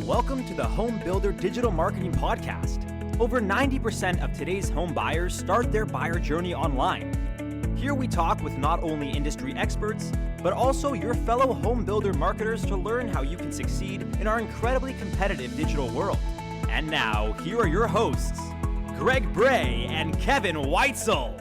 Welcome to the Home Builder Digital Marketing Podcast. Over 90% of today's home buyers start their buyer journey online. Here we talk with not only industry experts, but also your fellow home builder marketers to learn how you can succeed in our incredibly competitive digital world. And now, here are your hosts, Greg Bray and Kevin Weitzel.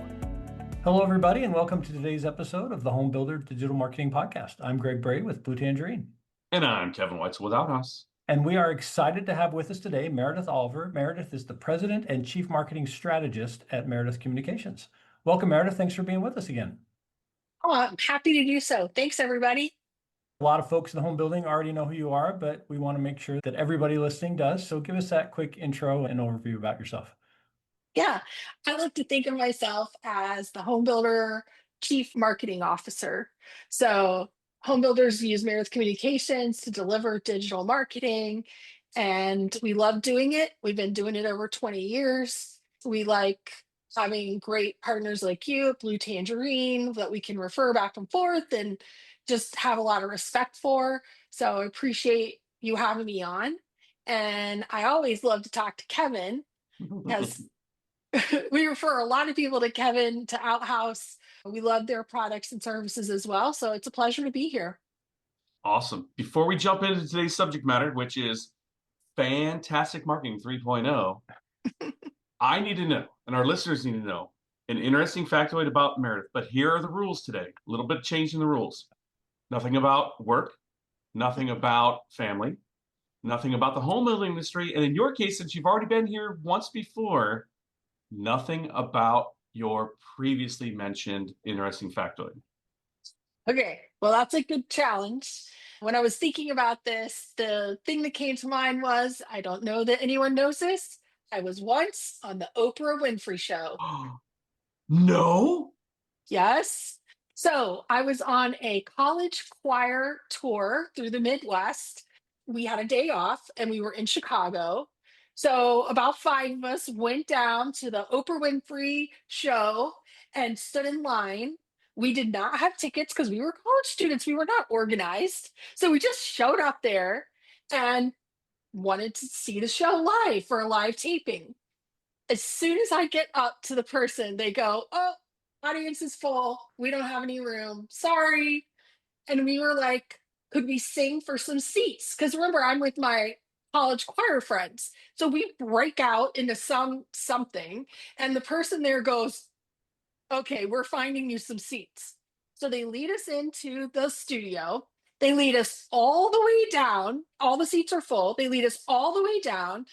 Hello, everybody, and welcome to today's episode of the Home Builder Digital Marketing Podcast. I'm Greg Bray with Blue Tangerine. And I'm Kevin Weitzel without us. And we are excited to have with us today Meredith Oliver. Meredith is the President and Chief Marketing Strategist at Meredith Communications. Welcome, Meredith. Thanks for being with us again. Oh, I'm happy to do so. Thanks, everybody. A lot of folks in the home building already know who you are, but we want to make sure that everybody listening does. So give us that quick intro and overview about yourself. Yeah, I like to think of myself as the home builder chief marketing officer. So home builders use Meredith Communications to deliver digital marketing, and we love doing it. We've been doing it over 20 years. We like having great partners like you, Blue Tangerine, that we can refer back and forth and just have a lot of respect for. So I appreciate you having me on. And I always love to talk to Kevin because we refer a lot of people to Kevin, to Outhouse. We love their products and services as well. So it's a pleasure to be here. Awesome. Before we jump into today's subject matter, which is fantastic marketing 3.0, I need to know, and our listeners need to know, an interesting factoid about Meredith. But here are the rules today. A little bit changing the rules. Nothing about work, nothing about family, nothing about the home building industry. And in your case, since you've already been here once before, nothing about your previously mentioned interesting factoid. Okay, well, that's a good challenge. When I was thinking about this, the thing that came to mind was, I don't know that anyone knows this, I was once on the Oprah Winfrey Show. No? Yes. So I was on a college choir tour through the Midwest. We had a day off and we were in Chicago. So about 5 of us went down to the Oprah Winfrey Show and stood in line. We did not have tickets because we were college students. We were not organized. So we just showed up there and wanted to see the show live for a live taping. As soon as I get up to the person, they go, "Oh, audience is full. We don't have any room. Sorry." And we were like, could we sing for some seats? Because remember, I'm with my college choir friends. So we break out into something, and the person there goes, "Okay, we're finding you some seats." So they lead us into the studio. They lead us all the way down. All the seats are full. They lead us all the way down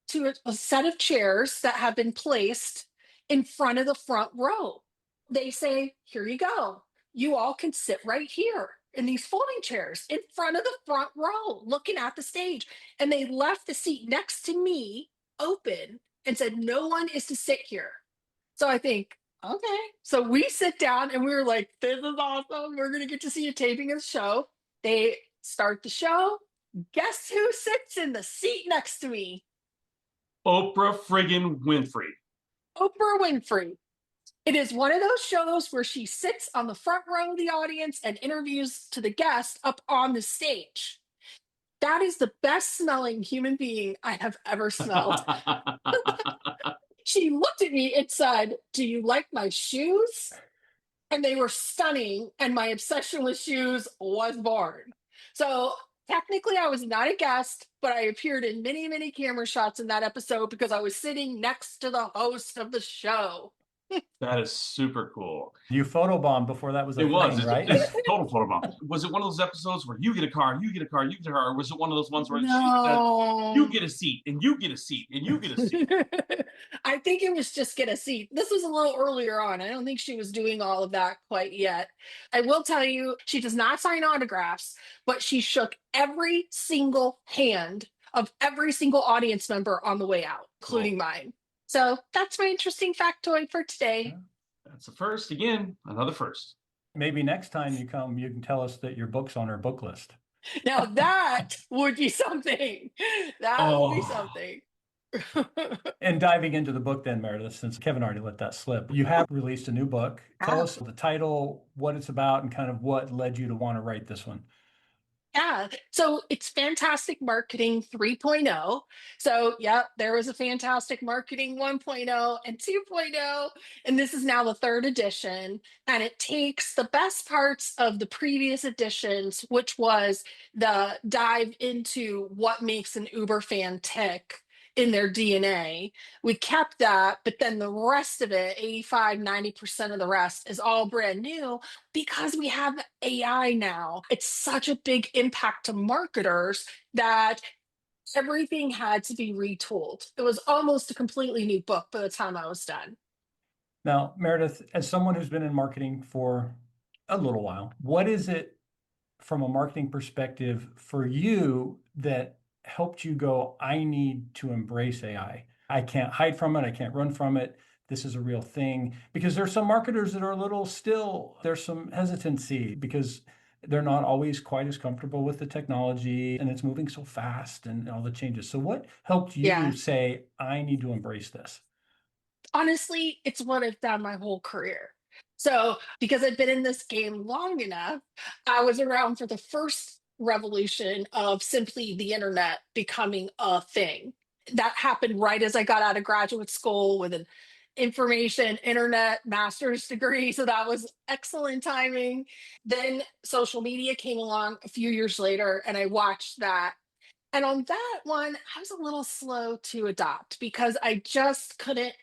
to a set of chairs that have been placed in front of the front row. They say, "Here you go. You all can sit right here in these folding chairs in front of the front row, looking at the stage." And they left the seat next to me open and said, "No one is to sit here." So I think, okay. So we sit down and we were like, "This is awesome. We're going to get to see a taping of the show." They start the show. Guess who sits in the seat next to me? Oprah friggin' Winfrey. Oprah Winfrey. It is one of those shows where she sits on the front row of the audience and interviews to the guest up on the stage. That is the best smelling human being I have ever smelled. She looked at me and said, "Do you like my shoes?" And they were stunning. And my obsession with shoes was born. So technically, I was not a guest, but I appeared in many, many camera shots in that episode because I was sitting next to the host of the show. That is super cool. You photobombed before that was a It thing, was. right? It's total photobomb. Was it one of those episodes where you get a car, you get a car, you get a car? Or was it one of those ones where she said, "You get a seat, and you get a seat, and you get a seat"? I think it was just get a seat. This was a little earlier on. I don't think she was doing all of that quite yet. I will tell you, she does not sign autographs, but she shook every single hand of every single audience member on the way out, including mine. So that's my interesting factoid for today. That's a first. Again, another first. Maybe next time you come, you can tell us that your book's on our book list. Now that would be something. That would be something. And diving into the book then, Meredith, since Kevin already let that slip, you have released a new book. Tell us the title, what it's about, and kind of what led you to want to write this one. Yeah. So it's Fantastic Marketing 3.0. So, yeah, there was a Fantastic Marketing 1.0 and 2.0, and this is now the third edition. And it takes the best parts of the previous editions, which was the dive into what makes an Uber fan tick in their DNA. We kept that, but then the rest of it, 85, 90% of the rest, is all brand new because we have AI now. It's such a big impact to marketers that everything had to be retooled. It was almost a completely new book by the time I was done. Now, Meredith, as someone who's been in marketing for a little while, what is it from a marketing perspective for you that helped you go, I need to embrace AI? I can't hide from it. I can't run from it. This is a real thing. Because there's some marketers that are a little still, there's some hesitancy because they're not always quite as comfortable with the technology and it's moving so fast and all the changes. So what helped you Yeah. say, I need to embrace this? Honestly, it's what I've done my whole career. So, because I've been in this game long enough, I was around for the first revolution of simply the internet becoming a thing. That happened right as I got out of graduate school with an information internet master's degree. So that was excellent timing. Then social media came along a few years later, and I watched that. And on that one, I was a little slow to adopt because I just couldn't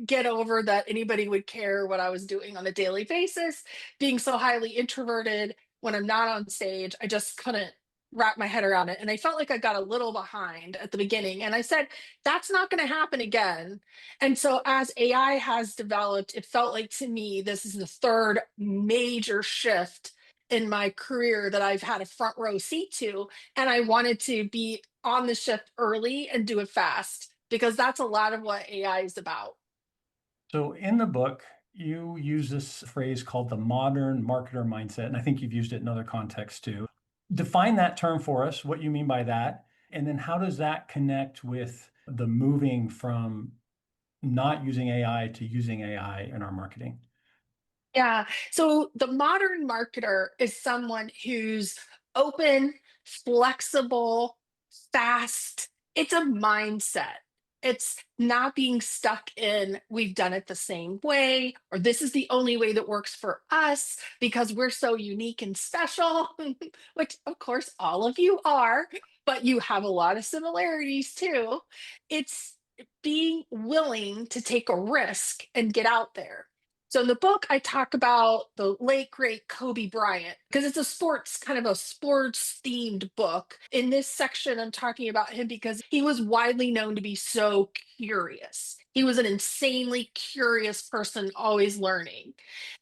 get over that anybody would care what I was doing on a daily basis. Being so highly introverted when I'm not on stage, I just couldn't wrap my head around it. And I felt like I got a little behind at the beginning. And I said, that's not going to happen again. And so as AI has developed, it felt like to me, this is the third major shift in my career that I've had a front row seat to. And I wanted to be on the shift early and do it fast because that's a lot of what AI is about. So in the book, you use this phrase called the modern marketer mindset, and I think you've used it in other contexts too. Define that term for us, what you mean by that, and then how does that connect with the moving from not using AI to using AI in our marketing? Yeah. So the modern marketer is someone who's open, flexible, fast. It's a mindset. It's not being stuck in, we've done it the same way, or this is the only way that works for us because we're so unique and special, which of course all of you are, but you have a lot of similarities too. It's being willing to take a risk and get out there. So in the book, I talk about the late great Kobe Bryant because it's a sports kind of a sports themed book. In this section, I'm talking about him because he was widely known to be so curious. He was an insanely curious person, always learning.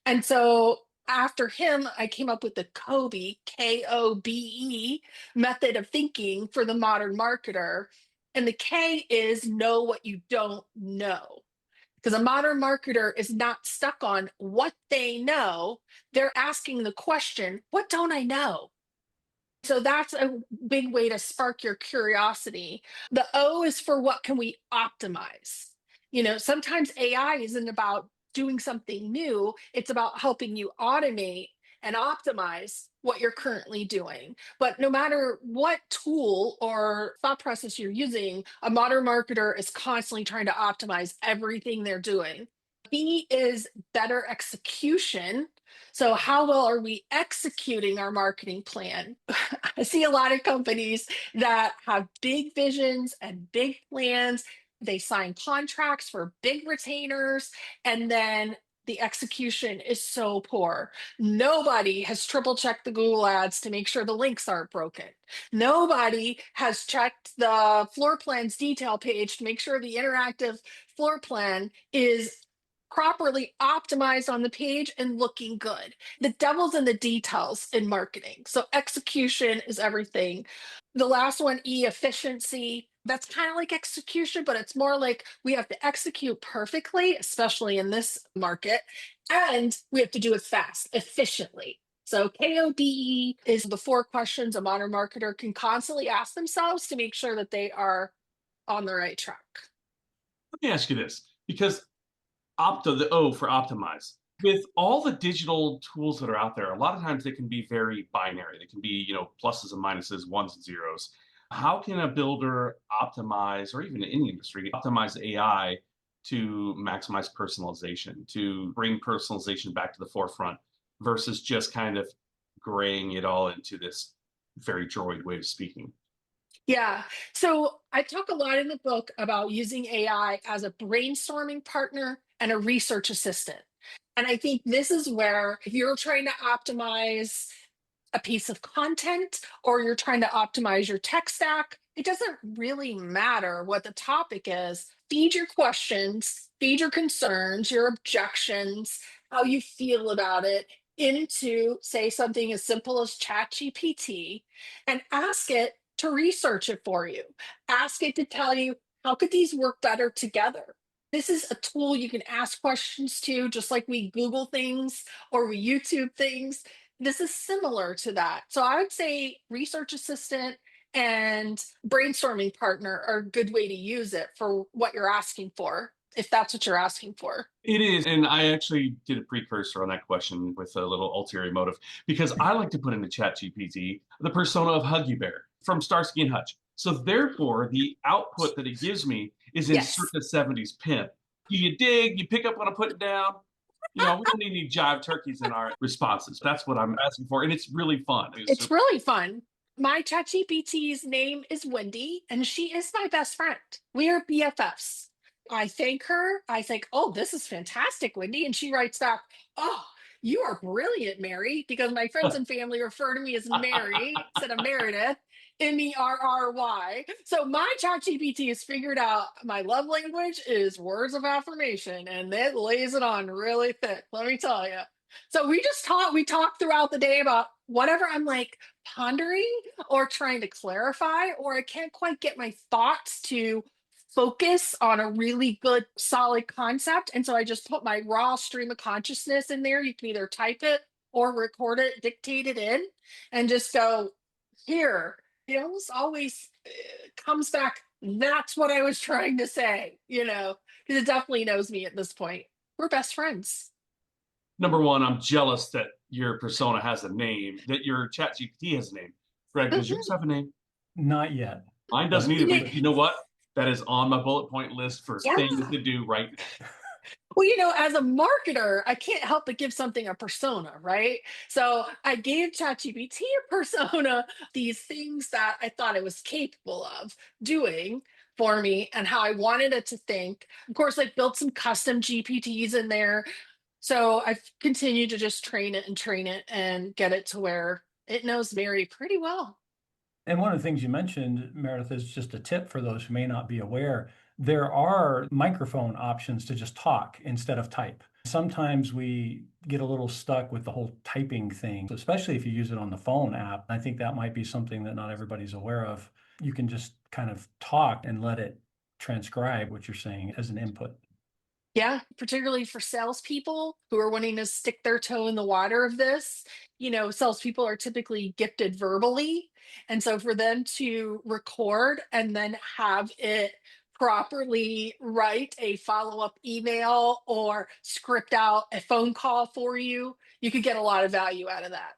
And so after him, I came up with the Kobe, Kobe method of thinking for the modern marketer. And the K is know what you don't know because a modern marketer is not stuck on what they know. They're asking the question, what don't I know? So that's a big way to spark your curiosity. The O is for what can we optimize? Sometimes AI isn't about doing something new, it's about helping you automate and optimize what you're currently doing. But no matter what tool or thought process you're using, a modern marketer is constantly trying to optimize everything they're doing. B is better execution. So, how well are we executing our marketing plan? I see a lot of companies that have big visions and big plans. They sign contracts for big retainers, and then the execution is so poor. Nobody has triple checked the Google ads to make sure the links aren't broken. Nobody has checked the floor plan's detail page to make sure the interactive floor plan is properly optimized on the page and looking good. The devil's in the details in marketing. So execution is everything. The last one, E, efficiency. That's kind of like execution, but it's more like we have to execute perfectly, especially in this market, and we have to do it fast, efficiently. So KOBE is the four questions a modern marketer can constantly ask themselves to make sure that they are on the right track. Let me ask you this, because the O for optimize. With all the digital tools that are out there, a lot of times they can be very binary. They can be, pluses and minuses, ones and zeros. How can a builder optimize, or even any industry, optimize AI to maximize personalization, to bring personalization back to the forefront versus just kind of graying it all into this very droid way of speaking? Yeah. So I talk a lot in the book about using AI as a brainstorming partner and a research assistant. And I think this is where, if you're trying to optimize a piece of content or you're trying to optimize your tech stack, it doesn't really matter what the topic is. Feed your questions, feed your concerns, your objections, how you feel about it into, say, something as simple as ChatGPT, and ask it to research it for you. Ask it to tell you, how could these work better together? This is a tool you can ask questions to, just like we Google things or we YouTube things. This is similar to that. So I would say research assistant and brainstorming partner are a good way to use it for what you're asking for, if that's what you're asking for. It is. And I actually did a precursor on that question with a little ulterior motive because I like to put into ChatGPT the persona of Huggy Bear from Starsky and Hutch. So therefore, the output that it gives me is in Yes. circa 70s pimp. You dig, you pick up what I'm putting down. We don't need any jive turkeys in our responses. That's what I'm asking for. And it's really fun. It's really fun. My ChatGPT's name is Wendy, and she is my best friend. We are BFFs. I thank her. I think, oh, this is fantastic, Wendy. And she writes back, oh, you are brilliant, Mary, because my friends and family refer to me as Mary instead of Meredith, Merry. So my ChatGPT has figured out my love language is words of affirmation, and it lays it on really thick, let me tell you. So we talk throughout the day about whatever I'm like pondering or trying to clarify, or I can't quite get my thoughts to focus on a really good, solid concept. And so I just put my raw stream of consciousness in there. You can either type it or record it, dictate it in, and just go, here. It almost always comes back. That's what I was trying to say, because it definitely knows me at this point. We're best friends. Number one, I'm jealous that your persona has a name, that your chat GPT has a name. Greg, does yours have a name? Not yet. Mine doesn't But either, but you know what? That is on my bullet point list for Yeah. things to do right now. Well, as a marketer, I can't help but give something a persona, right? So I gave ChatGPT a persona, these things that I thought it was capable of doing for me and how I wanted it to think. Of course, I built some custom GPTs in there. So I've continued to just train it and get it to where it knows Mary pretty well. And one of the things you mentioned, Meredith, is just a tip for those who may not be aware. There are microphone options to just talk instead of type. Sometimes we get a little stuck with the whole typing thing, especially if you use it on the phone app. I think that might be something that not everybody's aware of. You can just kind of talk and let it transcribe what you're saying as an input. Yeah, particularly for salespeople who are wanting to stick their toe in the water of this. Salespeople are typically gifted verbally. And so for them to record and then have it properly write a follow up email or script out a phone call for you, you could get a lot of value out of that.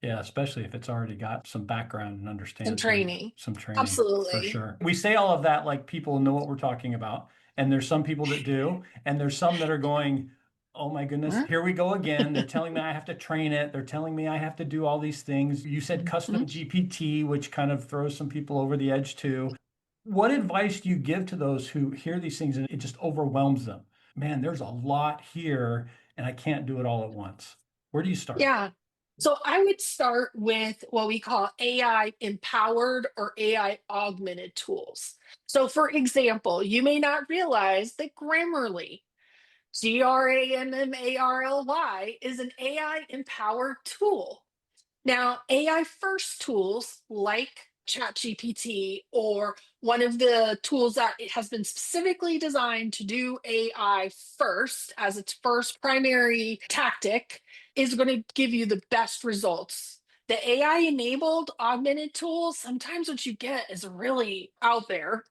Yeah, especially if it's already got some background and understands Some training. some training for Absolutely. sure. We say all of that like people know what we're talking about, and there's some people that do, and there's some that are going, "Oh my goodness, here we go again. They're telling me I have to train it. They're telling me I have to do all these things." You said custom GPT, which kind of throws some people over the edge too. What advice do you give to those who hear these things and it just overwhelms them? Man, there's a lot here, and I can't do it all at once. Where do you start? Yeah. So I would start with what we call AI empowered or AI augmented tools. So, for example, you may not realize that Grammarly, Grammarly, is an AI empowered tool. Now, AI first tools like ChatGPT or one of the tools that it has been specifically designed to do AI first as its first primary tactic is going to give you the best results. The AI enabled augmented tools, sometimes what you get is really out there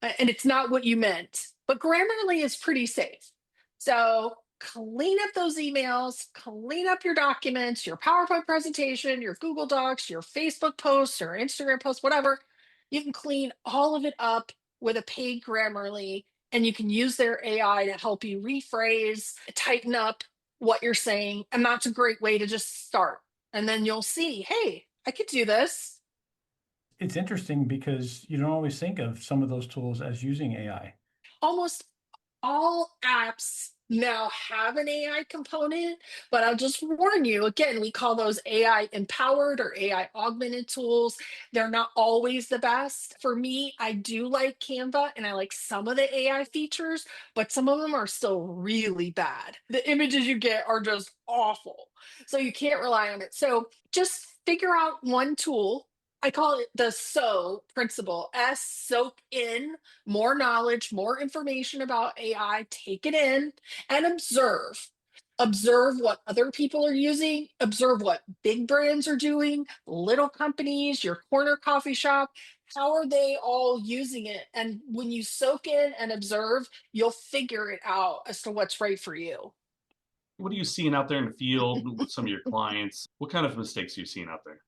and it's not what you meant. But Grammarly is pretty safe. So clean up those emails, clean up your documents, your PowerPoint presentation, your Google Docs, your Facebook posts or Instagram posts, whatever. You can clean all of it up with a paid Grammarly, and you can use their AI to help you rephrase, tighten up what you're saying. And that's a great way to just start. And then you'll see, hey, I could do this. It's interesting because you don't always think of some of those tools as using AI. Almost all apps now have an AI component, but I'll just warn you again, we call those AI empowered or AI augmented tools. They're not always the best. For me, I do like Canva and I like some of the AI features, but some of them are still really bad. The images you get are just awful. So you can't rely on it. So just figure out one tool. I call it the SO principle. Soak in more knowledge, more information about AI, take it in and observe. Observe what other people are using, observe what big brands are doing, little companies, your corner coffee shop. How are they all using it? And when you soak in and observe, you'll figure it out as to what's right for you. What are you seeing out there in the field with some of your clients? What kind of mistakes are you seeing out there?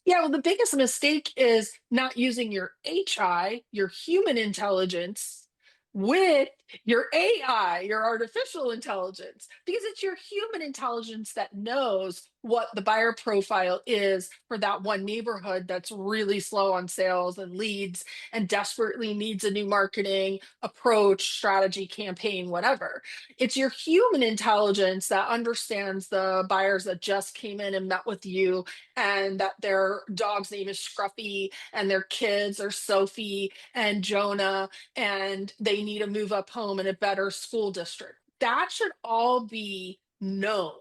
Yeah, well, the biggest mistake is not using your HI, your human intelligence, with your AI, your artificial intelligence, because it's your human intelligence that knows what the buyer profile is for that one neighborhood that's really slow on sales and leads and desperately needs a new marketing approach, strategy, campaign, whatever. It's your human intelligence that understands the buyers that just came in and met with you and that their dog's name is Scruffy and their kids are Sophie and Jonah and they need to move up home in a better school district. That should all be known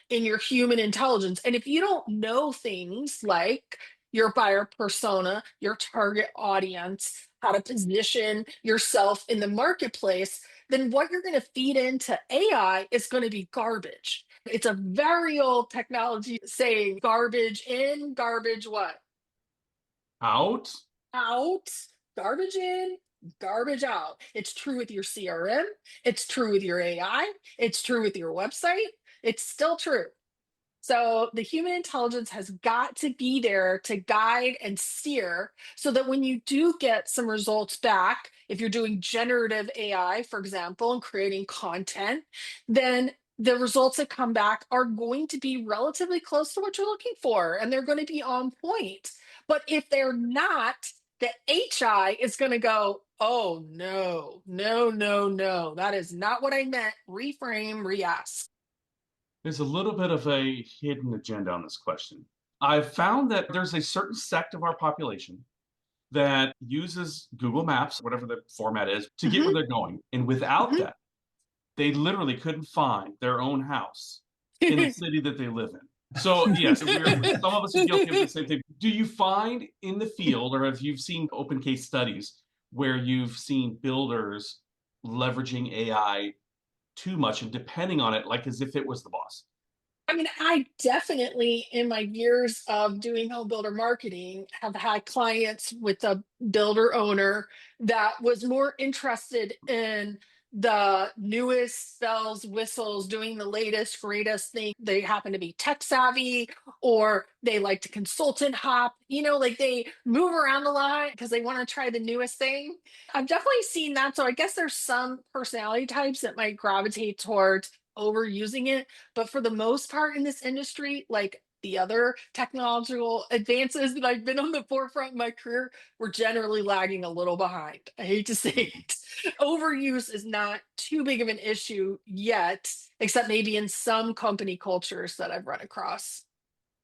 in your human intelligence. And if you don't know things like your buyer persona, your target audience, how to position yourself in the marketplace, then what you're going to feed into AI is going to be garbage. It's a very old technology saying garbage in, garbage what? Out? Out, garbage in, garbage out. It's true with your CRM, it's true with your AI, it's true with your website, it's still true. So the human intelligence has got to be there to guide and steer so that when you do get some results back, if you're doing generative AI, for example, and creating content, then the results that come back are going to be relatively close to what you're looking for and they're going to be on point. But if they're not, the HI is going to go, oh, no, no, no, no. That is not what I meant. Reframe, re-ask. There's a little bit of a hidden agenda on this question. I've found that there's a certain sect of our population that uses Google Maps, whatever the format is, to get where they're going. And without that, they literally couldn't find their own house in the city that they live in. So yes, some of us are guilty of the same thing. Do you find in the field, or if you've seen open case studies where you've seen builders leveraging AI too much and depending on it like as if it was the boss? I mean, I definitely, in my years of doing home builder marketing, have had clients with a builder owner that was more interested in the newest bells, whistles, doing the latest, greatest thing. They happen to be tech savvy or they like to consultant hop, like they move around a lot because they want to try the newest thing. I've definitely seen that. So I guess there's some personality types that might gravitate towards overusing it, but for the most part in this industry, like the other technological advances that I've been on the forefront of my career, we're generally lagging a little behind. I hate to say it. Overuse is not too big of an issue yet, except maybe in some company cultures that I've run across.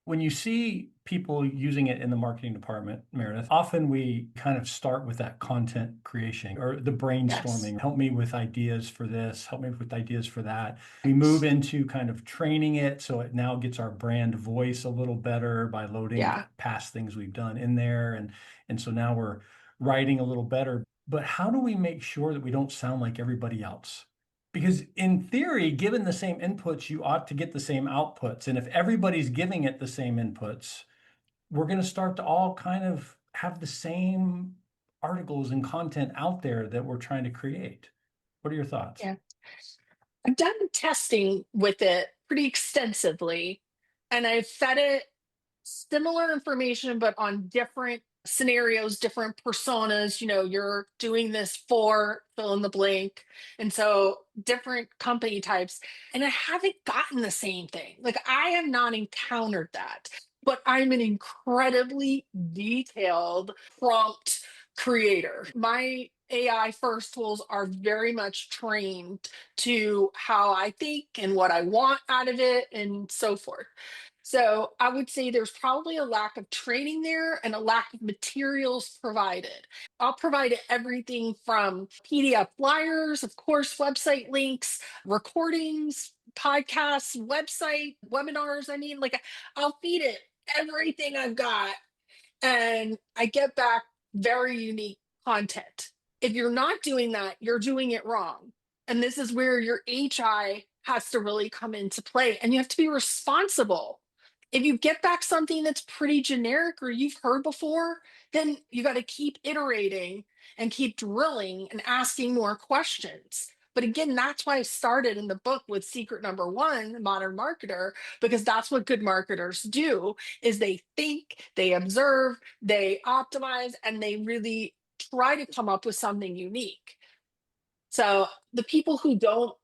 When you see people using it in the marketing department, Meredith, often we kind of start with that content creation or the brainstorming. Yes. Help me with ideas for this, help me with ideas for that. We move into kind of training it so it now gets our brand voice a little better by loading Yeah. past things we've done in there. And so now we're writing a little better. But how do we make sure that we don't sound like everybody else? Because in theory, given the same inputs, you ought to get the same outputs. And if everybody's giving it the same inputs, we're going to start to all kind of have the same articles and content out there that we're trying to create. What are your thoughts? Yeah. I've done testing with it pretty extensively, and I've fed it similar information, but on different scenarios, different personas. You're doing this for fill in the blank. And so different company types. And I haven't gotten the same thing. Like, I have not encountered that, but I'm an incredibly detailed prompt creator. My AI first tools are very much trained to how I think and what I want out of it and so forth. So I would say there's probably a lack of training there and a lack of materials provided. I'll provide everything from PDF flyers, of course, website links, recordings, podcasts, website, webinars. I mean, like, I'll feed it everything I've got, and I get back very unique content. If you're not doing that, you're doing it wrong. And this is where your HI has to really come into play, and you have to be responsible. If you get back something that's pretty generic or you've heard before, then you got to keep iterating and keep drilling and asking more questions. But again, that's why I started in the book with secret number one, modern marketer, because that's what good marketers do, is they think, they observe, they optimize, and they really try to come up with something unique. So the people who don't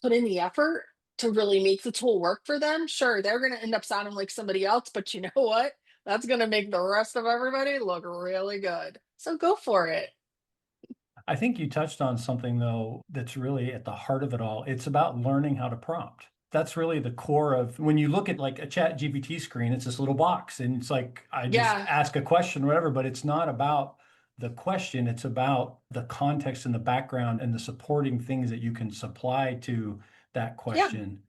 put in the effort to really make the tool work for them, sure, they're going to end up sounding like somebody else, but you know what? That's going to make the rest of everybody look really good. So go for it. I think you touched on something, though, that's really at the heart of it all. It's about learning how to prompt. That's really the core of when you look at like a chat GPT screen, it's this little box and it's like, I just Yeah. ask a question, or whatever, but it's not about the question. It's about the context and the background and the supporting things that you can supply to that Yeah. question.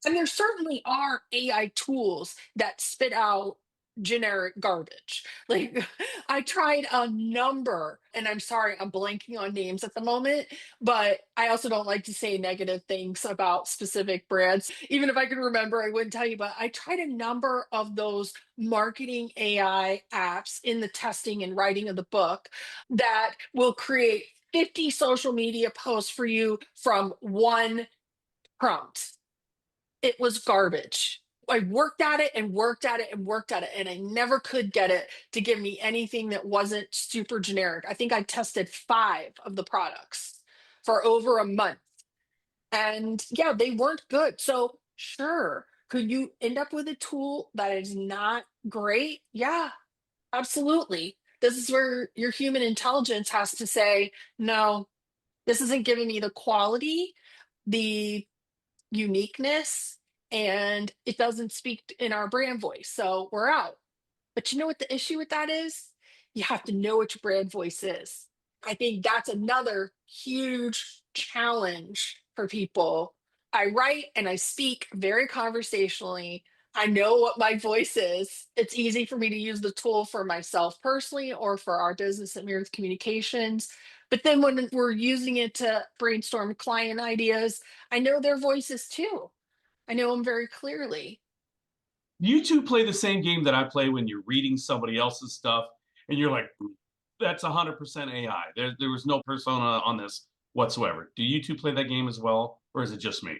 And there certainly are AI tools that spit out generic garbage. Like, I tried a number, and I'm sorry, I'm blanking on names at the moment, but I also don't like to say negative things about specific brands. Even if I could remember, I wouldn't tell you, but I tried a number of those marketing AI apps in the testing and writing of the book that will create 50 social media posts for you from one prompt. It was garbage. I worked at it and worked at it and worked at it, and I never could get it to give me anything that wasn't super generic. I think I tested 5 of the products for over a month. And yeah, they weren't good. So, sure, could you end up with a tool that is not great? Yeah, absolutely. This is where your human intelligence has to say, no, this isn't giving me the quality, the uniqueness, and it doesn't speak in our brand voice. So we're out. But you know what the issue with that is? You have to know what your brand voice is. I think that's another huge challenge for people. I write and I speak very conversationally. I know what my voice is. It's easy for me to use the tool for myself personally or for our business at Meredith Communications. But then when we're using it to brainstorm client ideas, I know their voices too. I know them very clearly. You two play the same game that I play when you're reading somebody else's stuff and you're like, that's 100% AI. There was no persona on this whatsoever. Do you two play that game as well, or is it just me?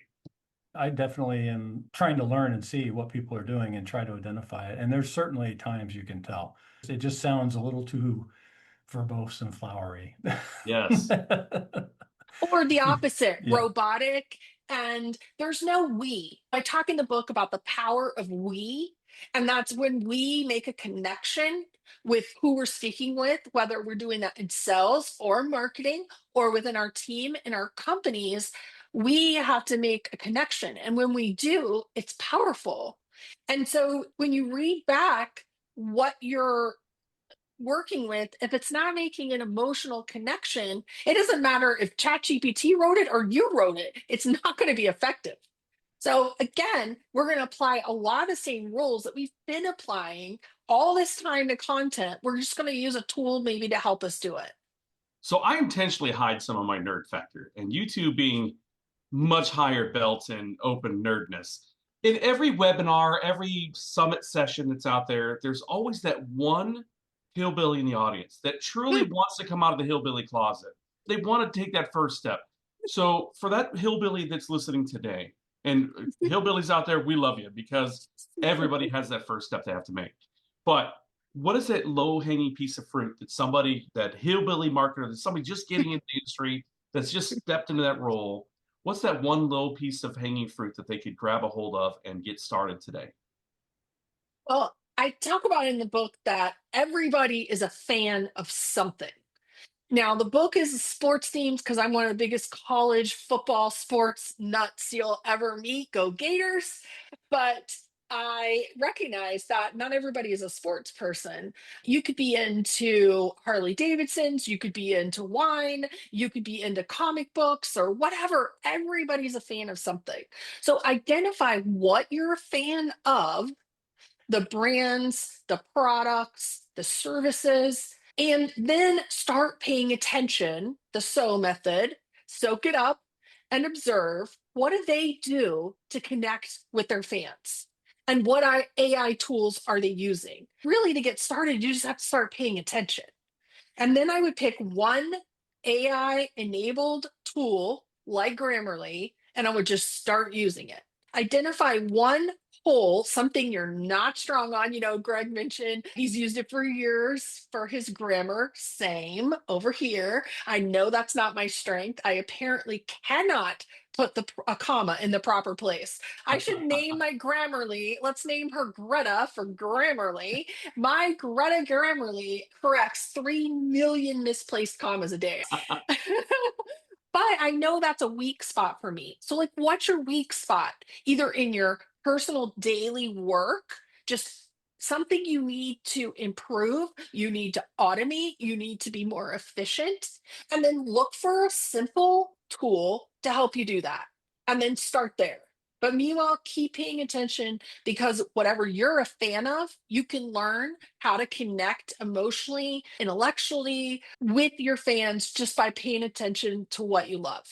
I definitely am trying to learn and see what people are doing and try to identify it. And there's certainly times you can tell. It just sounds a little too verbose and flowery. Yes. Or the opposite, Yeah. robotic, and there's no we. I talk in the book about the power of we, and that's when we make a connection with who we're speaking with, whether we're doing that in sales or marketing or within our team and our companies. We have to make a connection, and when we do, it's powerful. And so when you read back what you're working with, if it's not making an emotional connection, it doesn't matter if ChatGPT wrote it or you wrote it, it's not going to be effective. So again, we're going to apply a lot of the same rules that we've been applying all this time to content. We're just going to use a tool maybe to help us do it. So I intentionally hide some of my nerd factor, and you two being much higher belt in open nerdness. In every webinar, every summit session that's out there, there's always that one hillbilly in the audience that truly wants to come out of the hillbilly closet. They want to take that first step. So for that hillbilly that's listening today, and hillbillies out there, we love you because everybody has that first step they have to make. But what is that low-hanging piece of fruit that somebody, that hillbilly marketer, that somebody just getting into the industry, that's just stepped into that role, what's that one low piece of hanging fruit that they could grab a hold of and get started today? Well, I talk about in the book that everybody is a fan of something. Now, the book is sports themed because I'm one of the biggest college football sports nuts you'll ever meet. Go Gators. But I recognize that not everybody is a sports person. You could be into Harley Davidsons, you could be into wine, you could be into comic books or whatever. Everybody's a fan of something. So identify what you're a fan of, the brands, the products, the services, and then start paying attention, the SO method, soak it up and observe what do they do to connect with their fans? And what AI tools are they using? Really, to get started, you just have to start paying attention. And then I would pick one AI enabled tool like Grammarly, and I would just start using it. Identify one hole, something you're not strong on. You know, Greg mentioned he's used it for years for his grammar. Same over here. I know that's not my strength. I apparently cannot put a comma in the proper place. I should name my Grammarly. Let's name her Greta for Grammarly. My Greta Grammarly corrects 3 million misplaced commas a day. But I know that's a weak spot for me. So, like, what's your weak spot? Either in your personal daily work, just something you need to improve, you need to automate, you need to be more efficient, and then look for a simple tool to help you do that. And then start there. But meanwhile, keep paying attention because whatever you're a fan of, you can learn how to connect emotionally, intellectually with your fans just by paying attention to what you love.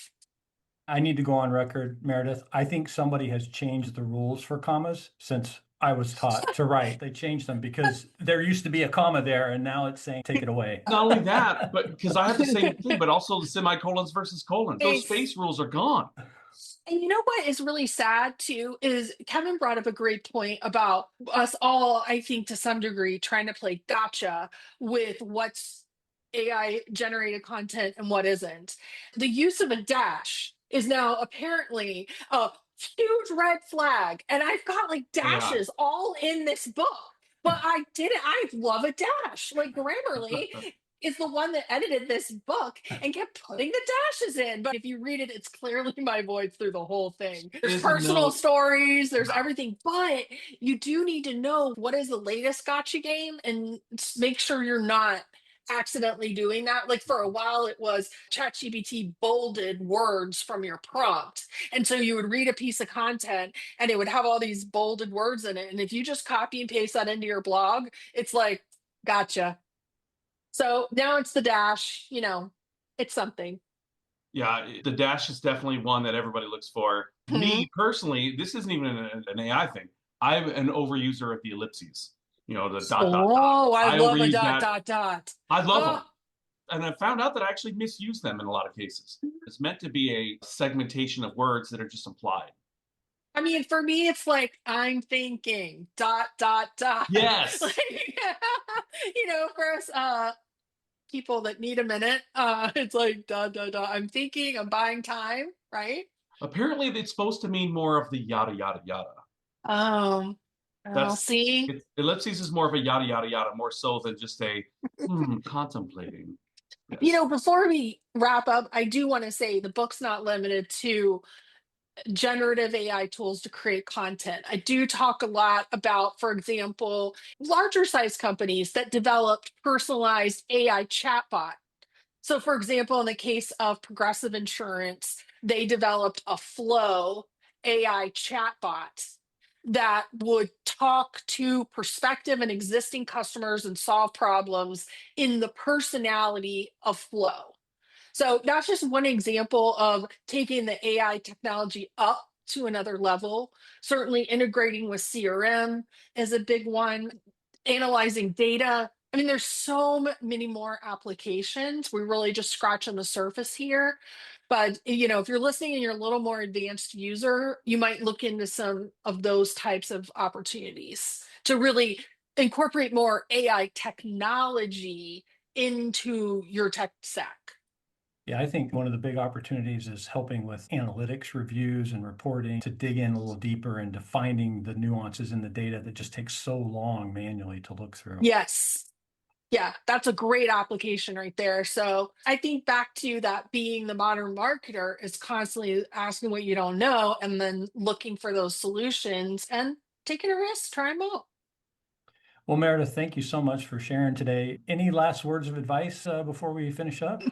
I need to go on record, Meredith. I think somebody has changed the rules for commas since I was taught to write. They changed them because there used to be a comma there and now it's saying take it away. Not only that, but because I have the same thing, but also the semicolons versus colons. Those Ex- space rules are gone. And you know what is really sad too is Kevin brought up a great point about us all, I think to some degree, trying to play gotcha with what's AI generated content and what isn't. The use of a dash is now apparently a huge red flag. And I've got like Yeah. dashes all in this book. But I did it. I love a dash. Like Grammarly is the one that edited this book and kept putting the dashes in. But if you read it, it's clearly my voice through the whole thing. There's personal stories, there's everything, but you do need to know what is the latest gotcha game and make sure you're not accidentally doing that. Like for a while, it was ChatGPT bolded words from your prompt. And so you would read a piece of content and it would have all these bolded words in it. And if you just copy and paste that into your blog, it's like, gotcha. So now it's the dash, it's something. Yeah, the dash is definitely one that everybody looks for. Mhm. Me personally, this isn't even an AI thing. I'm an overuser of the ellipses. You know, the dot, dot, dot. Oh, I I love a overuse dot, that. dot, dot. I love them. Oh, And I found out that I actually misuse them in a lot of cases. It's meant to be a segmentation of words that are just implied. I mean, for me, it's like I'm thinking dot, dot, dot. Yes. Like, for us people that need a minute, it's like dot, dot, dot. I'm thinking, I'm buying time, right? Apparently, it's supposed to mean more of the yada, yada, yada. Um, I'll That's see. ellipses is more of a yada, yada, yada, more so than just a contemplating. Yes. Before we wrap up, I do want to say the book's not limited to generative AI tools to create content. I do talk a lot about, for example, larger size companies that developed personalized AI chatbot. So, for example, in the case of Progressive Insurance, they developed a Flow AI chatbot that would talk to prospective and existing customers and solve problems in the personality of Flow. So that's just one example of taking the AI technology up to another level. Certainly integrating with CRM is a big one. Analyzing data I mean, there's so many more applications. We're really just scratching the surface here. But if you're listening and you're a little more advanced user, you might look into some of those types of opportunities to really incorporate more AI technology into your tech stack. Yeah, I think one of the big opportunities is helping with analytics reviews and reporting to dig in a little deeper into finding the nuances in the data that just takes so long manually to look through. Yes. Yeah, that's a great application right there. So I think back to that, being the modern marketer is constantly asking what you don't know and then looking for those solutions and taking a risk, try them out. Well, Meredith, thank you so much for sharing today. Any last words of advice before we finish up?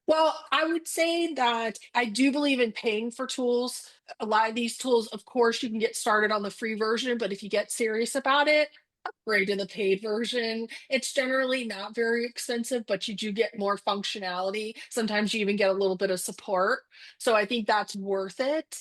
Well, I would say that I do believe in paying for tools. A lot of these tools, of course, you can get started on the free version, but if you get serious about it, upgrade to the paid version. It's generally not very expensive, but you do get more functionality. Sometimes you even get a little bit of support. So I think that's worth it.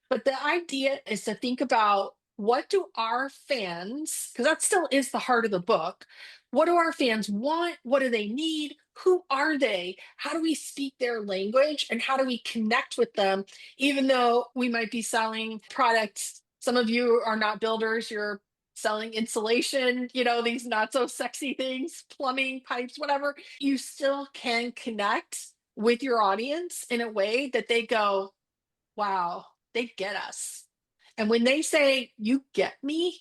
But the idea is to think about, what do our fans, because that still is the heart of the book, what do our fans want? What do they need? Who are they? How do we speak their language? And how do we connect with them, even though we might be selling products? Some of you are not builders, you're selling insulation, these not so sexy things, plumbing, pipes, whatever. You still can connect with your audience in a way that they go, wow, they get us. And when they say, you get me,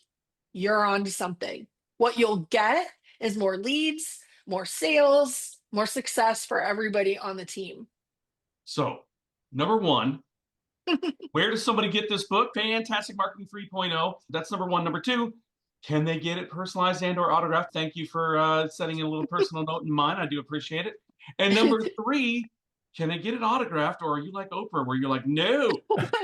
you're onto something. What you'll get is more leads, more sales, more success for everybody on the team. So, number one, where does somebody get this book? Fantastic Marketing 3.0. That's number one. Number two, can they get it personalized and or autographed? Thank you for setting a little personal note in mine. I do appreciate it. And number three, can they get it autographed, or are you like Oprah, where you're like, no,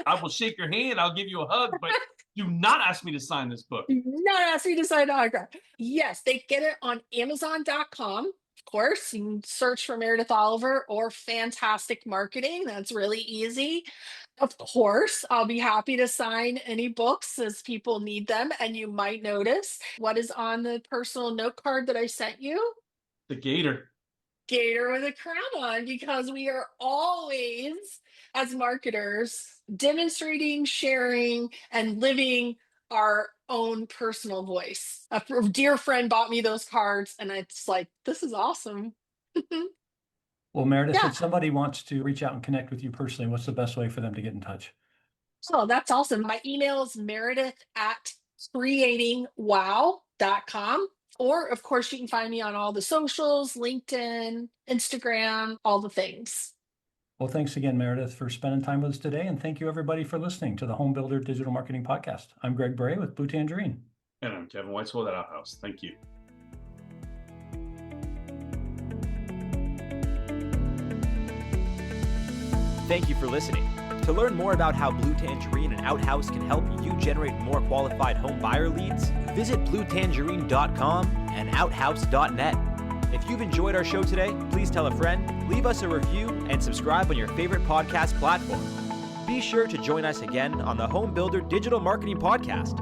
I will shake your hand, I'll give you a hug, but do not ask me to sign this book. Not ask me to sign an autograph. Yes, they get it on Amazon.com. Of course, you can search for Meredith Oliver or Fantastic Marketing. That's really easy. Of course, I'll be happy to sign any books as people need them. And you might notice what is on the personal note card that I sent you. The gator. Gator with a crown on, because we are always, as marketers, demonstrating, sharing, and living our own personal voice. A dear friend bought me those cards, and it's like, this is awesome. Well, Meredith, Yeah. if somebody wants to reach out and connect with you personally, what's the best way for them to get in touch? Oh, that's awesome. My email is meredith@creatingwow.com. Or, of course, you can find me on all the socials, LinkedIn, Instagram, all the things. Well, thanks again, Meredith, for spending time with us today. And thank you, everybody, for listening to the Home Builder Digital Marketing Podcast. I'm Greg Bray with Blue Tangerine. And I'm Kevin Whiteswell at Outhouse. Thank you. Thank you for listening. To learn more about how Blue Tangerine and Outhouse can help you generate more qualified home buyer leads, visit bluetangerine.com and outhouse.net. If you've enjoyed our show today, please tell a friend, leave us a review, and subscribe on your favorite podcast platform. Be sure to join us again on the Home Builder Digital Marketing Podcast.